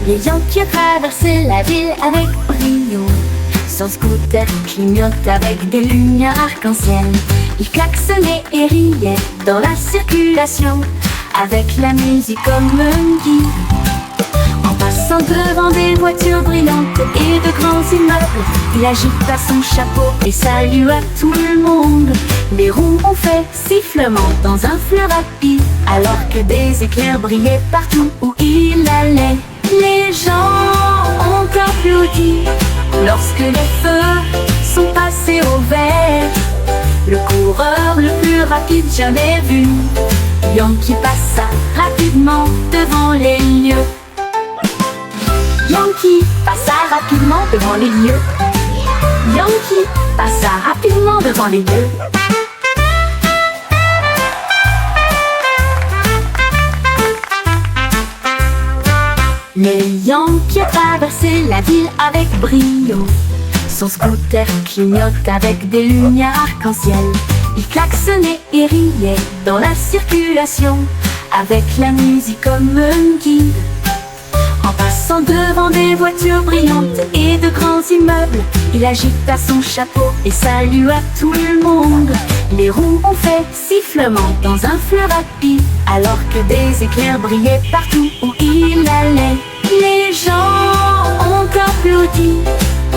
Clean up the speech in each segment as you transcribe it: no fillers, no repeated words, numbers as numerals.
Les Yankees traversaient la ville avec brio. Son scooter clignote avec des lumières arc-en-ciel. Il klaxonnait et riait dans la circulation, avec la musique comme un guide. En passant devant des voitures brillantes et de grands immeubles, il agita son chapeau et salua tout le monde. Les roues ont fait sifflement dans un fleuve rapide, alors que des éclairs brillaient partout où il allait. Les gens ont applaudi lorsque les feux sont passés au vert. Le coureur le plus rapide jamais vu, Yankee passa rapidement devant les lieux. Yankee passa rapidement devant les lieux. Yankee passa rapidement devant les lieux. Les Yankees traversaient la ville avec brio. Son scooter clignote avec des lumières arc-en-ciel. Il klaxonnait et riait dans la circulation, avec la musique comme un guide. En passant devant des voitures brillantes et de grands immeubles, il agita son chapeau et salua tout le monde. Les roues ont fait sifflement dans un fleuve rapide, alors que des éclairs brillaient partout où il allait. Les gens ont applaudi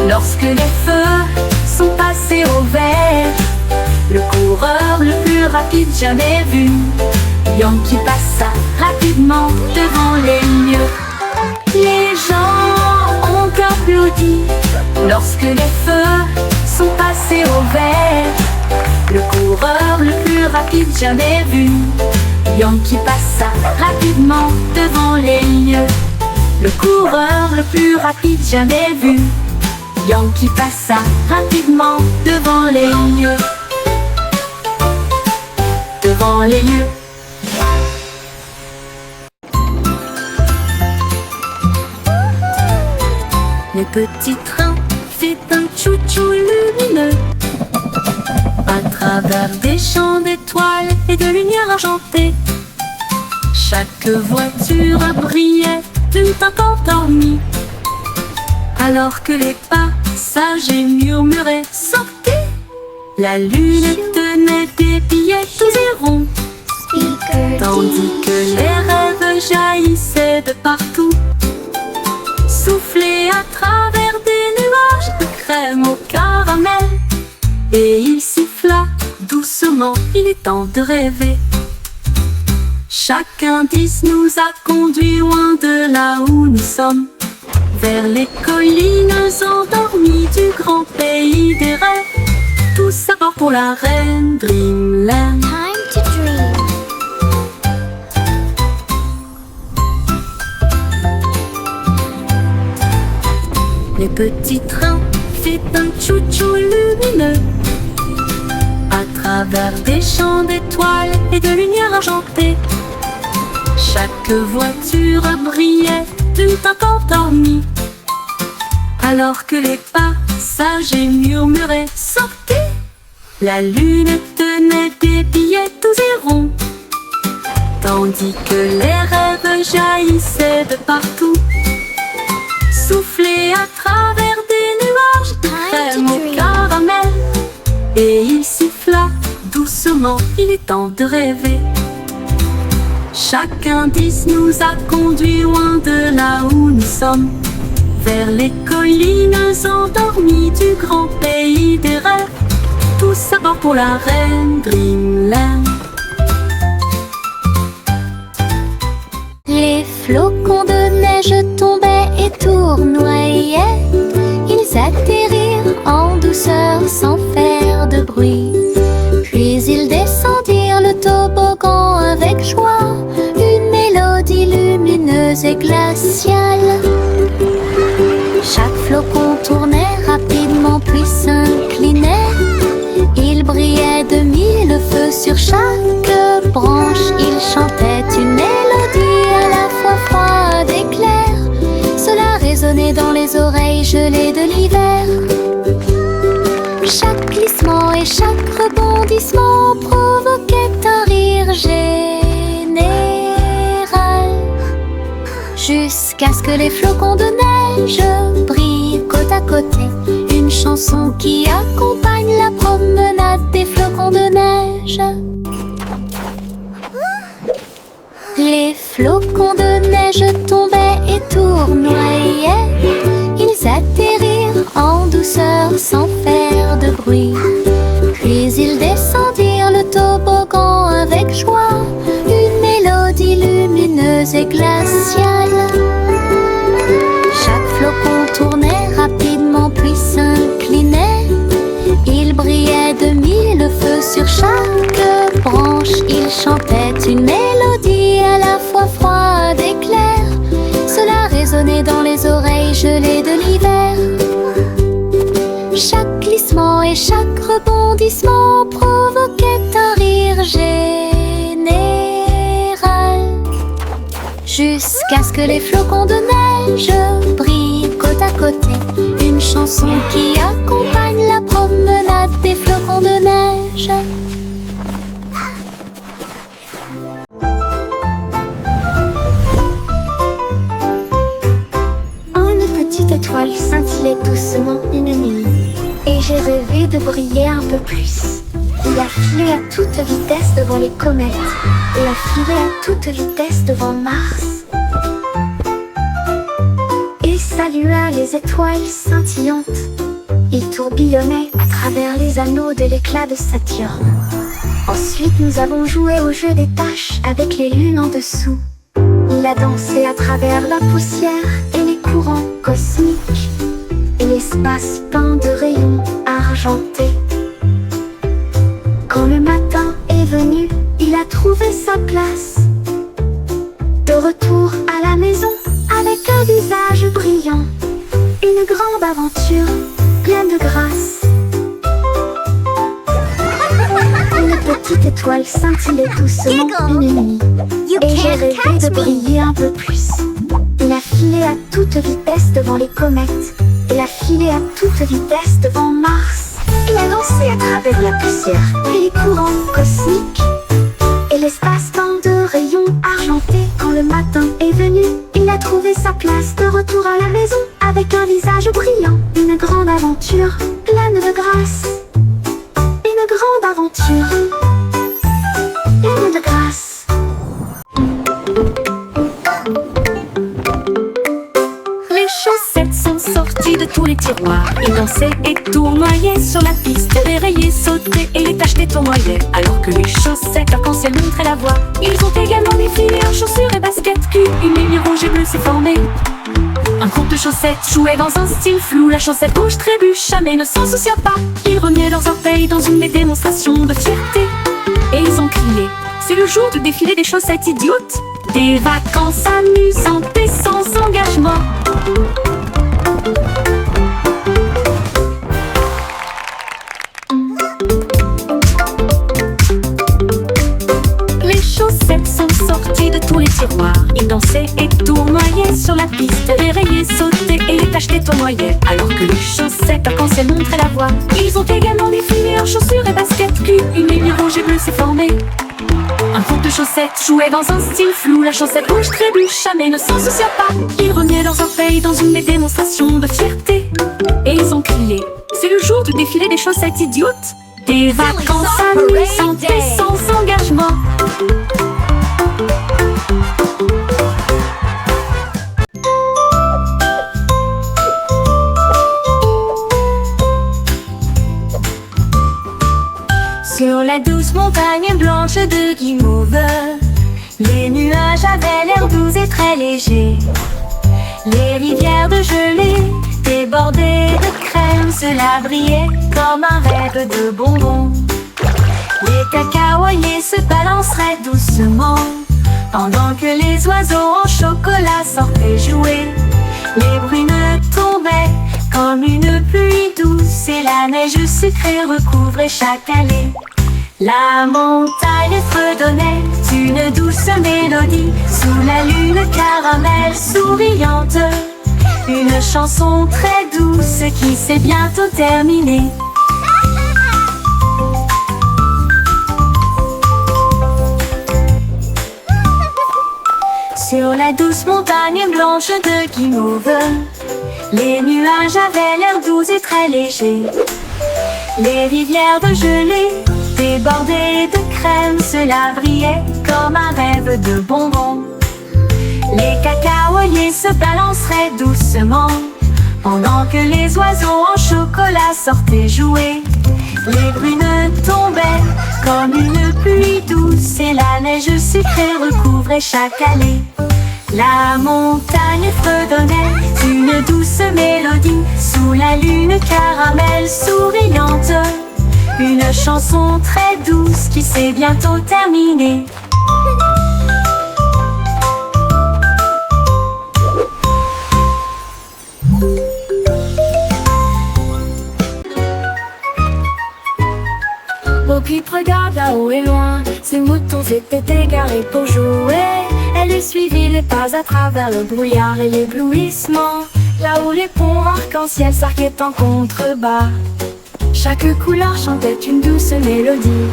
lorsque les feux sont passés au vert. Le coureur le plus rapide jamais vu, Yankee passa rapidement devant les lieux. Les gens ont applaudi lorsque les feux sont passés au vert. Le coureur le plus rapide jamais vu, Yankee passa rapidement devant les lieux. Le coureur le plus rapide jamais vu, Yankee passa rapidement devant les lieux. Devant les lieux. Le petit train fait un tchou-tchou lumineux à travers des champs d'étoiles et de lumière argentée. Chaque voiture brillait d'une teinte endormie, alors que les passagers murmuraient « Sortez !» La lune tenait des billets tous et ronds, tandis que les rêves jaillissaient de partout, soufflés à travers des nuages de crème au caramel. Et il siffla doucement, il est temps de rêver. Chaque indice nous a conduits loin de là où nous sommes, vers les collines endormies du grand pays des rêves. Tout ça part pour la reine Dreamland. Time to dream. Le petit train fait un tchou-tchou lumineux à travers des champs d'étoiles et de lumière argentée. Chaque voiture brillait d'une teinte endormie, alors que les passagers murmuraient « Sortez !» La lune tenait des billets tous et ronds, tandis que les rêves jaillissaient de partout, soufflés à travers des nuages de crème au caramel. Et il siffla doucement, il est temps de rêver. Chaque indice nous a conduits loin de là où nous sommes, vers les collines endormies du grand pays des rêves. Tout ça part pour la reine Dreamland. Les flocons de neige tombaient et tournoyaient. Ils atterrirent en douceur sans faire de bruit. Puis ils descendirent le toboggan avec joie, une mélodie lumineuse et glaciale. Chaque flocon tournait rapidement puis s'inclinait. Il brillait de mille feux sur chaque branche. Il chantait une mélodie à la fois froide et claire. Cela résonnait dans les oreilles gelées de l'hiver. Chaque glissement et chaque rebondissement provoquait un rire général. jusqu'à ce que les flocons de neige brillent côte à côté. Une chanson qui accompagne la promenade des flocons de neige. Les flocons de neige tombaient et tournoyaient. Ils atterrirent en douceur sans faire de bruit. Puis ils descendirent le toboggan avec joie, une mélodie lumineuse et glaciale. Chaque flocon tournait rapidement puis s'inclinait. Il brillait de mille feux sur chaque branche. Il chantait une mélodie à la fois froide et claire. Cela résonnait dans les oreilles gelées de l'hiver. Chaque glissement et chaque rebondissement provoquait un rire général. Jusqu'à ce que les flocons de neige brillent côte à côté. Une chanson qui accompagne la promenade des flocons de neige. Une petite étoile scintillait doucement une nuit, et j'ai rêvé de briller un peu plus. Il a filé à toute vitesse devant les comètes, et a filé à toute vitesse devant Mars. Et salua les étoiles scintillantes. Il tourbillonnait à travers les anneaux de l'éclat de Saturne. Ensuite nous avons joué au jeu des taches avec les lunes en dessous. Il a dansé à travers la poussière et les courants cosmiques, et l'espace peint de rayons argentés. Quand le matin est venu, il a trouvé sa place. De retour à la maison, avec un visage brillant. Une grande aventure, pleine de grâce. Une petite étoile scintillait doucement une nuit, et j'ai rêvé de briller un peu plus. Il a filé à toute vitesse devant les comètes, et a filé à toute vitesse devant Mars. Il a dansé à travers la poussière et les courants cosmiques, et l'espace-temps de rayons argentés. Quand le matin est venu, il a trouvé sa place. De retour à la maison, avec un visage brillant. Une grande aventure, pleine de grâce. Une grande aventure, pleine de grâce. Les chaussettes sont sorties de tous les tiroirs. Ils dansaient et tournoyaient sur la piste. Dérayaient, sautaient et les taches les tournoyaient. Alors que les chaussettes arc-en-ciel montraient la voie. Ils ont également défilé en chaussures et baskets cues. Une ligne rouge et bleue s'est formée. Un groupe de chaussettes jouait dans un style flou. La chaussette rouge trébucha mais ne s'en soucia pas. Ils remuaient leurs orteils dans une démonstration de fierté. Et ils ont crié: c'est le jour du défilé des chaussettes idiotes. Des vacances amusantes et sans engagement. Les chaussettes sont sorties de tous les tiroirs. Ils dansaient et tournoyaient sur la piste. Dérayaient, sautaient et les taches les tournoyaient. Alors que les chaussettes arc-en-ciel montraient la voie. Ils ont également défilé en chaussures et baskets cues. Une ligne rouge et bleue s'est formée. Un groupe de chaussettes jouait dans un style flou. La chaussette rouge trébucha mais ne s'en soucia pas. Ils remuaient leurs orteils dans une démonstration de fierté. Et ils ont crié: c'est le jour du défilé des chaussettes idiotes. Des vacances amusantes et sans engagement. Sur la douce montagne blanche de guimauve, les nuages avaient l'air doux et très légers. Les rivières de gelée débordées de crème, cela brillait comme un rêve de bonbons. Les cacaoyers se balanceraient doucement, pendant que les oiseaux en chocolat sortaient jouer. Les brunes tombaient comme une pluie douce, et la neige sucrée recouvrait chaque allée. La montagne fredonnait une douce mélodie sous la lune caramel souriante. Une chanson très douce qui s'est bientôt terminée. Sur la douce montagne blanche de Guimauve, les nuages avaient l'air doux et très légers. Les rivières de gelée, débordées de crème, cela brillait comme un rêve de bonbons. Les cacaoyers se balanceraient doucement, pendant que les oiseaux en chocolat sortaient jouer. Les brunes tombaient comme une pluie douce et la neige sucrée recouvrait chaque allée. La montagne fredonnait une douce mélodie sous la lune caramel souriante. Une chanson très douce qui s'est bientôt terminée. Bo-Peep regarda haut et loin, ses moutons étaient égarés pour jouer. Elle suivit les pas à travers le brouillard et l'éblouissement, là où les ponts arc-en-ciel s'arquaient en contrebas. Chaque couleur chantait une douce mélodie,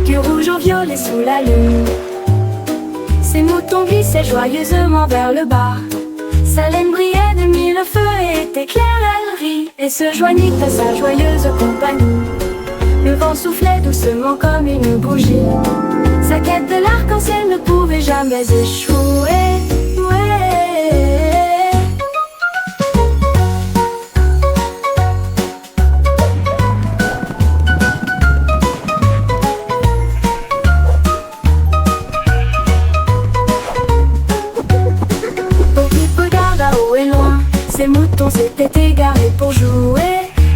du rouge au violet sous la lune. Ses moutons glissaient joyeusement vers le bas. Sa laine brillait de mille feux et était claire, elle rit et se joignit à sa joyeuse compagnie. Le vent soufflait doucement comme une bougie. Sa quête de l'arc-en-ciel ne pouvait jamais échouer. Bo-Peep regarda haut et loin, ses moutons s'étaient égarés pour jouer.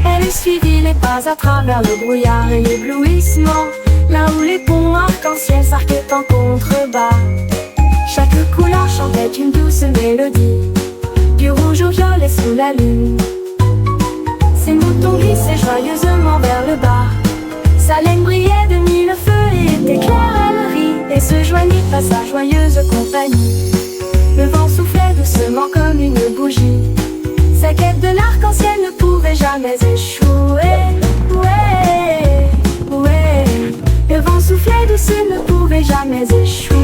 Elle suivit les pas à travers le brouillard et l'éblouissement, là où les ponts arc-en-ciel s'arquaient en contrebas. Chaque couleur chantait une douce mélodie, du rouge au violet sous la lune. Ses moutons glissaient joyeusement vers le bas. Sa laine brillait de mille feux et était claire, elle rit et se joignit à sa joyeuse compagnie. Le vent soufflait doucement comme une bougie. Sa quête de l'arc-en-ciel ne pouvait jamais échouer. Le vent soufflait doucement, ne pouvait jamais échouer.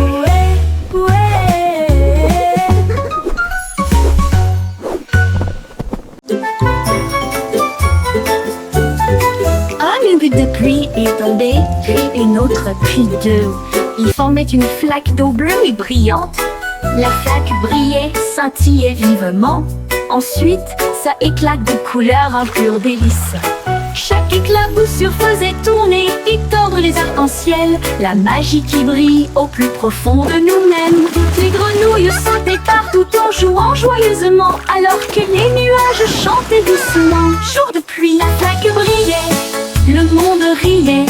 Un but de pluie est tombé, puis une autre, puis deux. Ils formaient une flaque d'eau bleue et brillante. La flaque brillait, scintillait vivement. Ensuite, ça éclate de couleurs, un pur délice. Chaque éclaboussure faisait tourner et tordre les arcs-en-ciel, la magie qui brille au plus profond de nous-mêmes. Toutes les grenouilles sautaient partout en jouant joyeusement, alors que les nuages chantaient doucement. Jour de pluie, la flaque brillait, le monde riait,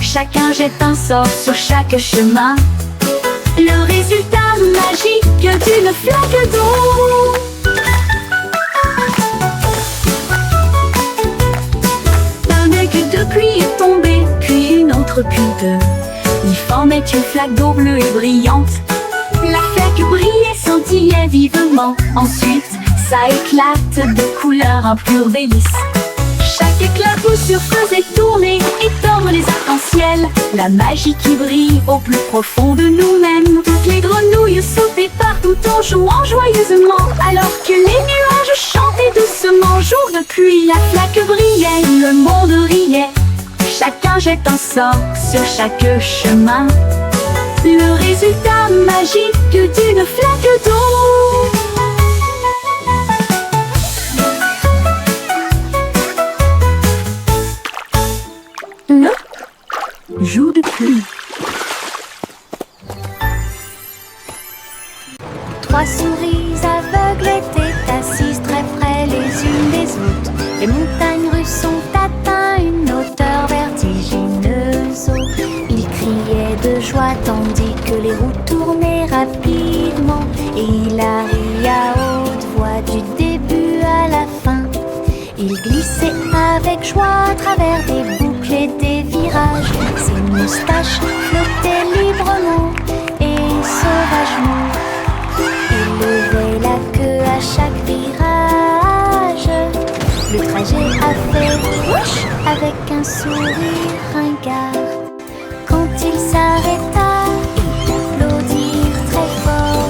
chacun jette un sort sur chaque chemin. Le résultat magique d'une flaque d'eau. De pluie est tombée, puis une autre, puis deux. Ils formaient une flaque d'eau bleue et brillante. La flaque brillait, scintillait vivement. Ensuite, ça éclate de couleurs, un pur délice. Chaque éclaboussure faisait tourner et tordre les arcs-en-ciel, la magie qui brille au plus profond de nous-mêmes. Toutes les grenouilles sautaient partout en jouant joyeusement, alors que les nuages chantaient doucement. Jour de pluie, la flaque brillait, le monde riait, chacun jette un sort sur chaque chemin. Le résultat magique d'une flaque d'eau. Jour de pluie. Trois souris aveugles étaient assises très près les unes des autres. Les montagnes russes ont atteint une hauteur vertigineuse. Ils criaient de joie tandis que les roues tournaient rapidement. Et Hilary à haute voix du début à la fin. Il glissait avec joie à travers des boucles et des virages. Ses moustaches flottaient librement et sauvagement. Il levait la queue à chaque virage. Le trajet a fait whoosh avec un sourire ringard. Quand il s'arrêta, ils applaudirent très fort.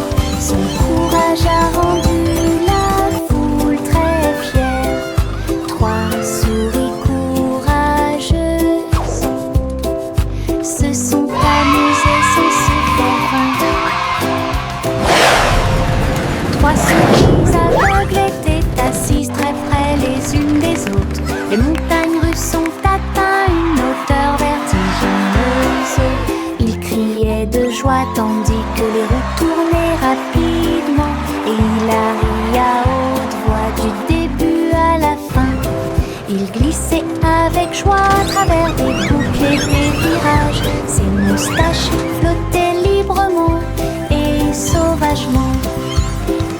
trois souris aveugles étaient assises très près les unes des autres. Les montagnes russes ont atteint une hauteur vertigineuse. Ils criaient de joie tandis que les roues tournaient rapidement. Et Hilary à haute voix du début à la fin. Il glissait avec joie à travers des boucles et des virages. Ses moustaches flottaient librement et sauvagement.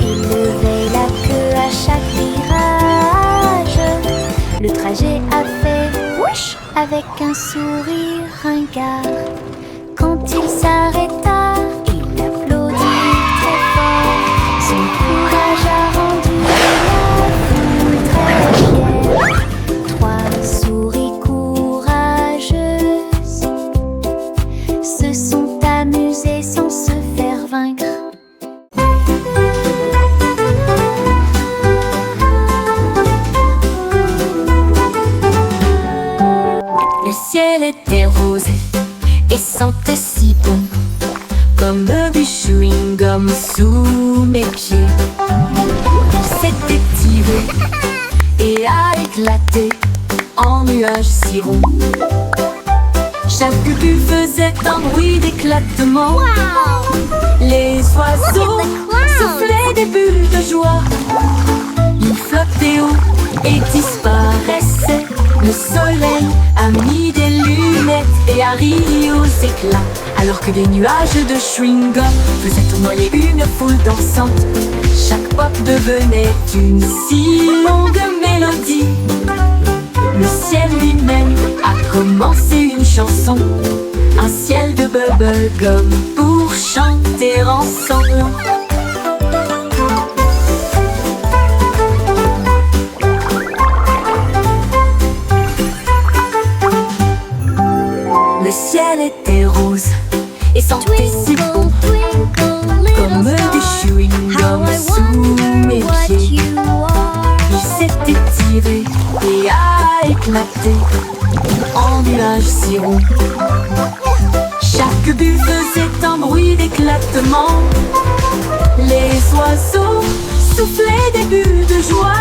Il levait la queue à chaque virage. Le trajet a fait whoosh avec un sourire ringard. Quand il s'arrêta, il applaudit très fort. Son courage a rendu la foule très fière. Trois souris courageuses se sont amusées sans se faire vaincre. Le ciel était rose et sentait si bon, comme du chewing-gum sous mes pieds. S'était tiré et a éclaté en nuages si ronds. Chaque but faisait un bruit d'éclatement. Les oiseaux soufflaient des bulles de joie. Ils flottaient haut et disparaissaient. Le soleil a mis des lunettes et a ri aux éclats, alors que des nuages de chewing-gum faisaient tournoyer une foule dansante. Chaque pop devenait une si longue mélodie. Le ciel lui-même a commencé une chanson, un ciel de bubblegum pour chanter ensemble. Le ciel était rose et sentait si bon, comme du chewing-gum sous mes pieds. Il s'était tiré et a éclaté en nuages si ronds. Chaque but faisait un bruit d'éclatement. Les oiseaux soufflaient des bulles de joie.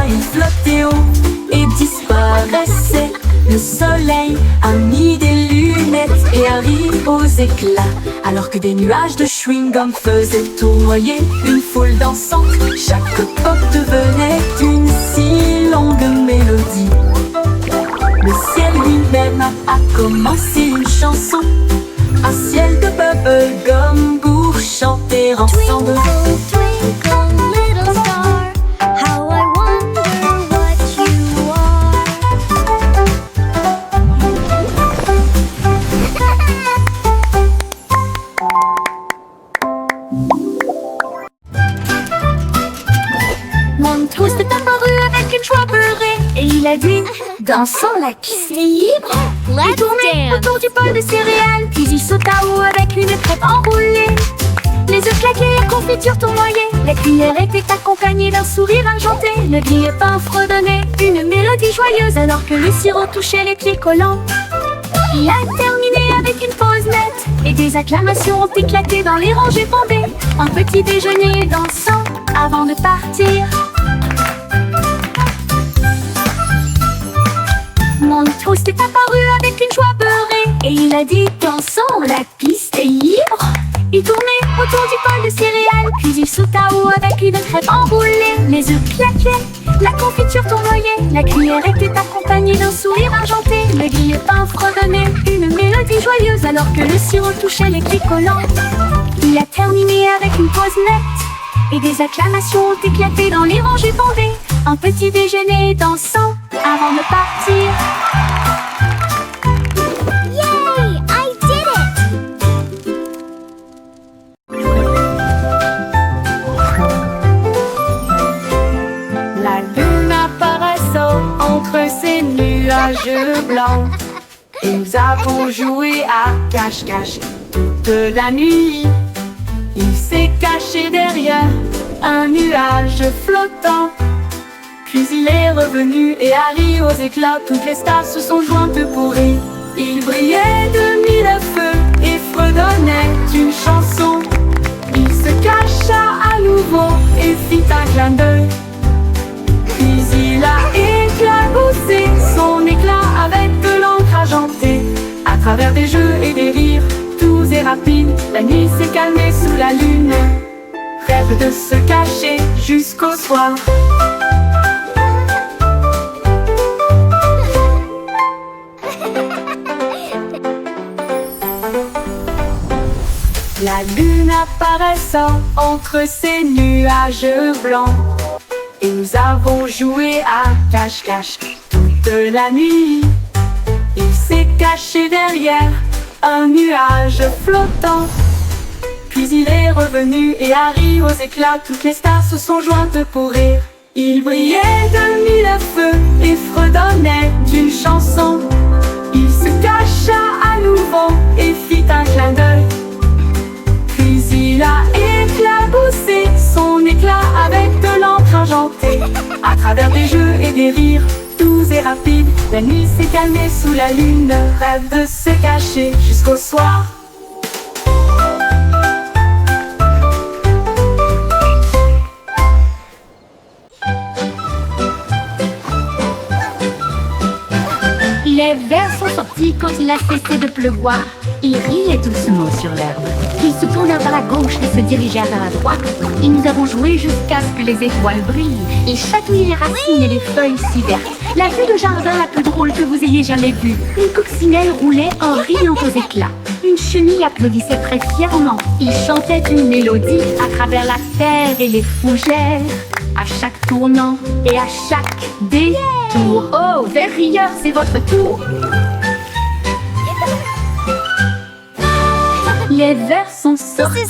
Ils flottaient haut et disparaissaient. Le soleil a mis des lunettes et a ri aux éclats, alors que des nuages de chewing-gum faisaient tournoyer une foule dansante. Chaque pop devenait une si longue mélodie. Le ciel lui-même a commencé une chanson, un ciel de bubblegum pour chanter ensemble. Twinkle, little star, how I wonder what you are. Mon trou s'est apparu avec une joie beurrée et il a dit: dansons la piste libre. Il tournait autour du bol de céréales, puis il sauta haut avec une crêpe enroulée. Les œufs claquaient, la confiture tournoyait, la cuillère était accompagnée d'un sourire argenté. Le grille-pain fredonnait une mélodie joyeuse alors que le sirop touchait les pieds collants. Il a terminé avec une pause nette et des acclamations ont éclaté dans les rangées bombées. Un petit déjeuner dansant avant de partir. Mon toast est apparu avec une joie beurrée et il a dit: dansons, la piste est libre. Il tournait autour du bol de céréales, puis il sauta haut avec une crêpe enroulée. Les œufs claquaient, la confiture tournoyait, la cuillère était accompagnée d'un sourire argenté. Le grille-pain fredonnait une mélodie joyeuse alors que le sirop touchait les pieds collants. Il a terminé avec une pause nette et des acclamations ont éclaté dans les rangées bondées. Un petit déjeuner dansant avant de partir. Yay! I did it! La lune apparaissant entre ces nuages blancs, et nous avons joué à cache-cache toute la nuit. Il s'est caché derrière un nuage flottant, puis il est revenu et a ri aux éclats. Toutes les stars se sont jointes pour rire. Il brillait de mille feux et fredonnait une chanson. Il se cacha à nouveau et fit un clin d'œil. Puis il a éclaboussé son éclat avec de l'encre argentée. À travers des jeux et des rires, doux et rapides, la nuit s'est calmée sous la lune. Rêve de se cacher jusqu'au soir. La lune apparaissant entre ces nuages blancs, et nous avons joué à cache-cache toute la nuit. Il s'est caché derrière un nuage flottant. Puis il est revenu et a ri aux éclats. Toutes les stars se sont jointes pour rire. Il brillait de mille feux et fredonnait d'une chanson. Il se cacha à nouveau et fit un clin d'œil. Puis il a éclaboussé son éclat avec de l'encre argentée. À travers des jeux et des rires, doux et rapides, la nuit s'est calmée sous la lune. Rêve de se cacher jusqu'au soir. Les vers sont sortis quand il a cessé de pleuvoir. Il riait doucement sur l'herbe. Ils se tournèrent vers la gauche et se dirigèrent vers la droite. Et nous avons joué jusqu'à ce que les étoiles brillent. Ils chatouillaient les racines et les feuilles si vertes. La vue de jardin la plus drôle que vous ayez jamais vue. Une coccinelle roulait en riant aux éclats. Une chenille applaudissait très fièrement. Il chantait une mélodie à travers la terre et les fougères. À chaque tournant et à chaque détour. Oh, vers rieur, c'est votre tour. Les vers sont sortis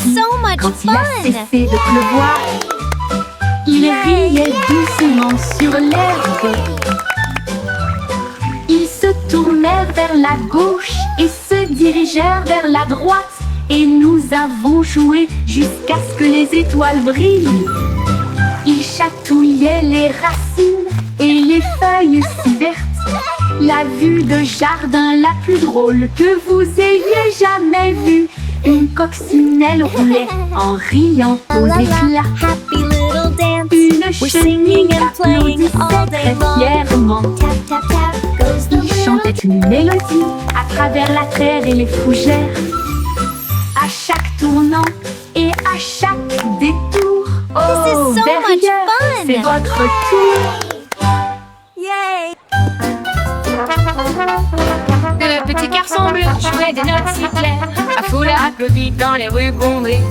quand il a cessé de pleuvoir. Il riait doucement sur l'herbe. Ils se tournèrent vers la gauche et se dirigèrent vers la droite. Et nous avons joué jusqu'à ce que les étoiles brillent. Ils chatouillaient les racines et les feuilles si vertes. La vue de jardin la plus drôle que vous ayez jamais vue. Une coccinelle roulait en riant aux éclats. Une chenille applaudissait très fièrement. Il chantait une mélodie à travers la terre et les fougères. À chaque tournant et à chaque détour. Oh, derrière, c'est votre tour. Le petit garçon bleu jouait des notes si claires. La foule applaudit dans les rues bondées.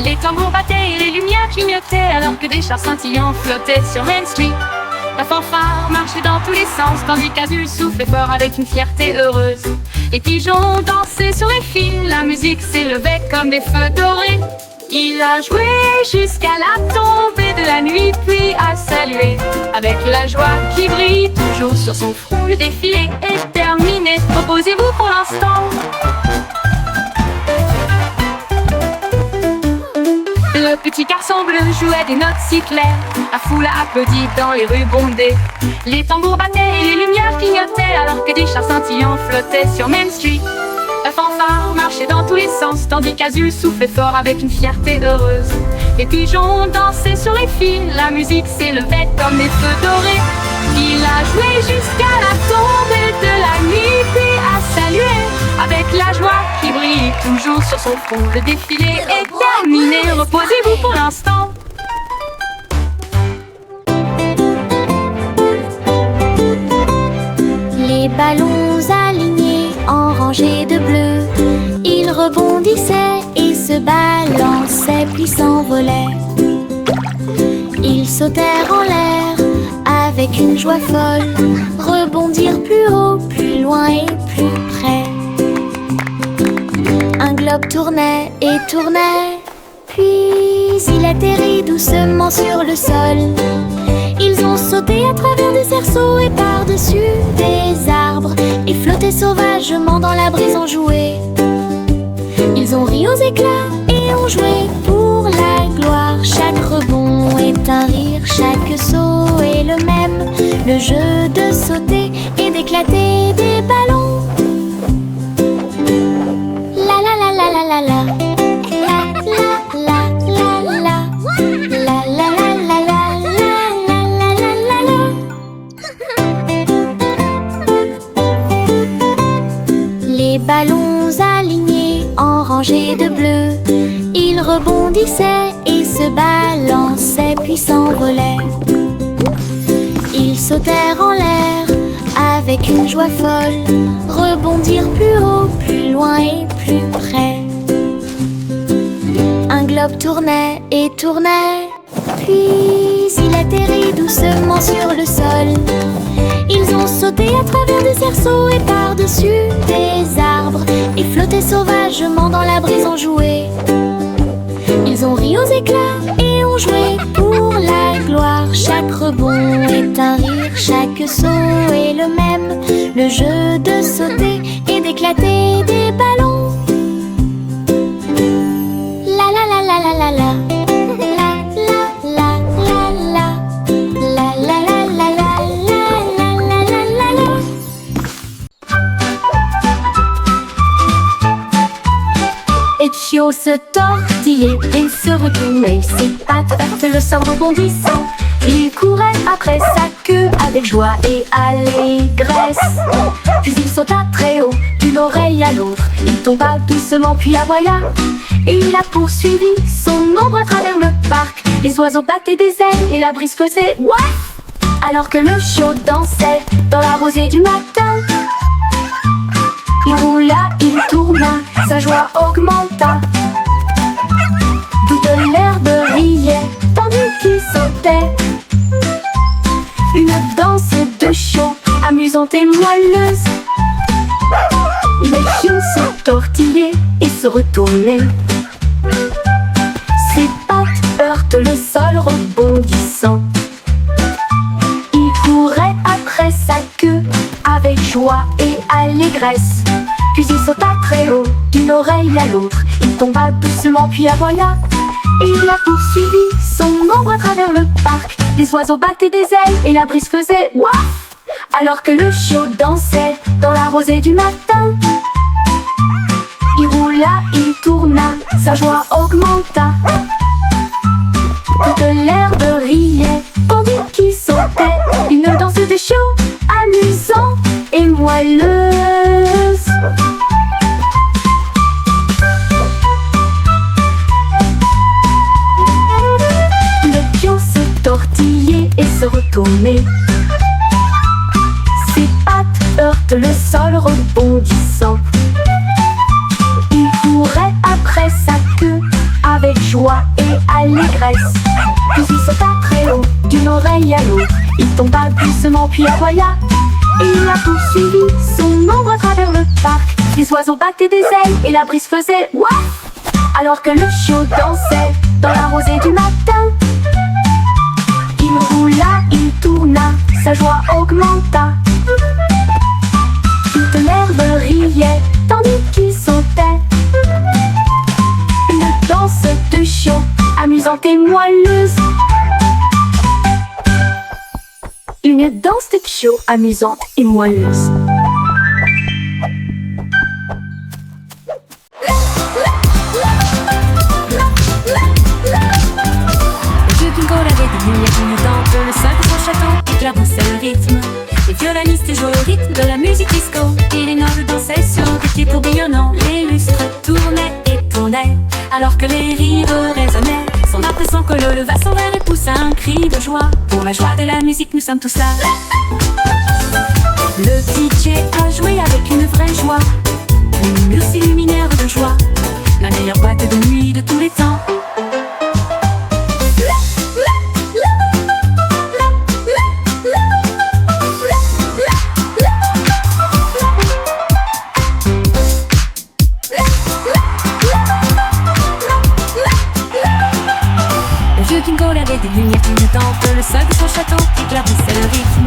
Les tambours battaient et les lumières clignotaient, alors que des chars scintillants flottaient sur Main Street. La fanfare marchait dans tous les sens, tandis qu'Azul soufflait fort avec une fierté heureuse. Les pigeons dansaient sur les fils, la musique s'élevait comme des feux dorés. Il a joué jusqu'à la tombée de la nuit, puis a salué avec la joie qui brille toujours sur son front. Le défilé est terminé, reposez-vous pour l'instant. Le petit garçon bleu jouait des notes si claires. La foule a applaudi dans les rues bondées. Les tambours battaient et les lumières clignotaient, alors que des chars scintillants flottaient sur Main Street. La fanfare marchait dans tous les sens, tandis qu'Azul soufflait fort avec une fierté heureuse. Les pigeons dansaient sur les fils, la musique s'élevait comme des feux dorés. Il a joué jusqu'à la tombée de la nuit, puis a salué avec la joie qui brille toujours sur son front. Le défilé est terminé, reposez-vous pour l'instant. Les ballons alignés en rangées de bleu, ils rebondissaient et se balançaient puis s'envolaient. Ils sautèrent en l'air avec une joie folle, rebondirent plus haut, plus loin et plus près. Un globe tournait et tournait, puis il atterrit doucement sur le sol. Ils ont sauté à travers des cerceaux et par-dessus des arbres, et flotté sauvagement dans la brise enjouée. Ils ont ri aux éclats et ont joué pour la gloire. Chaque rebond est un rire, chaque saut est le même. Le jeu de sauter et d'éclater des ballons. La la la la la la la. La la la la la. La la la la. rebondissaient et se balançaient puis s'envolaient. Ils sautèrent en l'air avec une joie folle, rebondirent plus haut, plus loin et plus près. Un globe tournait et tournait, puis il atterrit doucement sur le sol. Ils ont sauté à travers des cerceaux et par-dessus des arbres, et flotté sauvagement dans la brise, ont joué. Ils ont ri aux éclats et ont joué pour la gloire. Chaque rebond est un rire, chaque saut est le même. Le jeu de sauter et d'éclater des ballons. La la la la la la la. Etchio se tortillait et se retournait, ses pattes heurtaient le sol rebondissant. Il courait après sa queue avec joie et allégresse. Puis il sauta très haut, d'une oreille à l'autre. Il tomba doucement puis aboya. Et il a poursuivi son ombre à travers le parc. Les oiseaux battaient des ailes et la brise faisait ouaf. Alors que le chiot dansait dans la rosée du matin. Il roula, il tourna, sa joie augmenta. Toute l'herbe riait, tandis qu'il sautait. Une danse de chiot, amusante et moelleuse. Les chiots se tortillaient et se retournaient. Ses pattes heurtent le sol rebondissant. Il courait après sa queue avec joie et allégresse. Puis il sauta très haut, d'une oreille à l'autre. Il tomba doucement puis aboya. Et il a poursuivi son ombre à travers le parc. Les oiseaux battaient des ailes et la brise faisait ouaf. Alors que le chiot dansait dans la rosée du matin. Il roula, il tourna, sa joie augmenta. Toute l'herbe riait, tandis qu'il sautait. Une danse de chiot, amusante et moelleuse. Le pion se tortillait et se retournait. Ses pattes heurtent le sol rebondissant. Il courait après sa queue avec joie et allégresse. Puis il sauta très haut, d'une oreille à l'autre. Il tomba doucement puis aboya. Et il a poursuivi son ombre à travers le parc. Les oiseaux battaient des ailes et la brise faisait ouaf. Alors que le chiot dansait dans la rosée du matin. Il roula, il tourna, sa joie augmenta. Toute l'herbe riait, tandis qu'il sautait. Une danse de chiot, amusante et moelleuse. Une danse de chiot, amusante et moelleuse. Le sol de son château éclaboussait le rythme. Les violonistes jouaient au rythme de la musique disco. Et les nobles dansaient sur des pieds tourbillonnants. Les lustres tournaient et tournaient, alors que les rires résonnaient. Son âme de son colo leva son verre et poussa un cri de joie. Pour la joie de la musique, nous sommes tous là. Le DJ a joué avec une vraie joie. Les murs s'illuminèrent de joie. La meilleure boîte de nuit de tous les temps. Des lumières clignotantes, le sol de son château éclaboussait le rythme.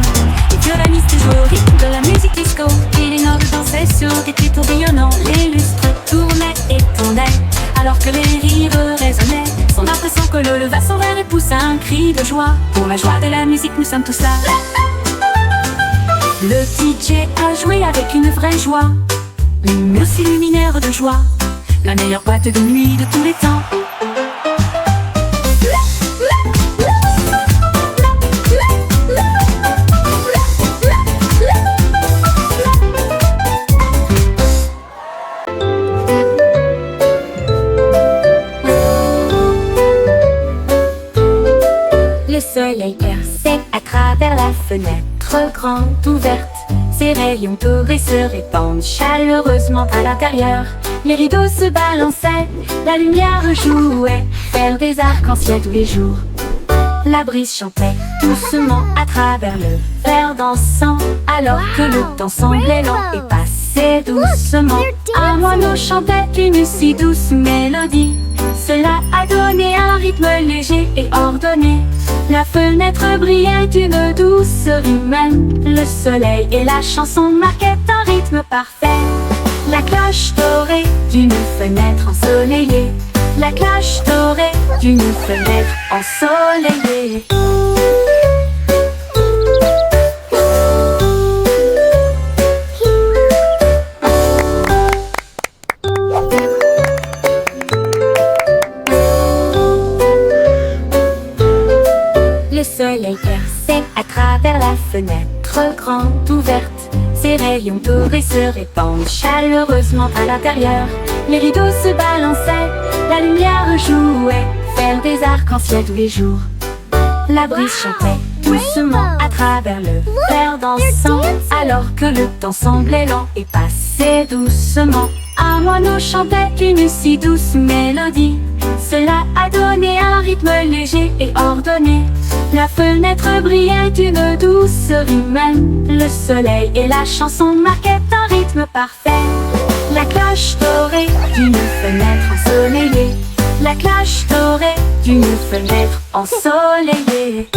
Les violonistes jouaient au rythme de la musique disco. Et les nobles dansaient sur des pieds tourbillonnants. Les lustres tournaient et tournaient, alors que les rires résonnaient. Son âme de son colo leva son verre et poussa un cri de joie. Pour la joie de la musique, nous sommes tous là. Le DJ a joué avec une vraie joie. Les murs s'illuminèrent de joie. La meilleure boîte de nuit de tous les temps. travers la fenêtre grande ouverte. Ses rayons dorés se répandent chaleureusement à l'intérieur. Les rideaux se balançaient, la lumière jouait, faire des arcs-en-ciel tous les jours. La brise chantait doucement à travers le verre dansant, alors que le temps semblait lent et passait doucement. Un moineau chantait une si douce mélodie. Cela a donné un rythme léger et ordonné. La fenêtre brillait d'une douceur humaine. Le soleil et la chanson marquaient un rythme parfait. La cloche dorée d'une fenêtre ensoleillée. La cloche dorée d'une fenêtre ensoleillée. Le soleil perçait à travers la fenêtre grande ouverte. Ses rayons dorés se répandent chaleureusement à l'intérieur. Les rideaux se balançaient, la lumière jouait, faire des arcs-en-ciel tous les jours. La brise chantait doucement à travers le verre dansant, alors que le temps semblait lent et passait doucement. Un moineau chantait une si douce mélodie. Cela a donné un rythme léger et ordonné. La fenêtre brillait d'une douceur humaine. Le soleil et la chanson marquaient un rythme parfait. La cloche dorée d'une fenêtre ensoleillée. La cloche dorée d'une fenêtre ensoleillée.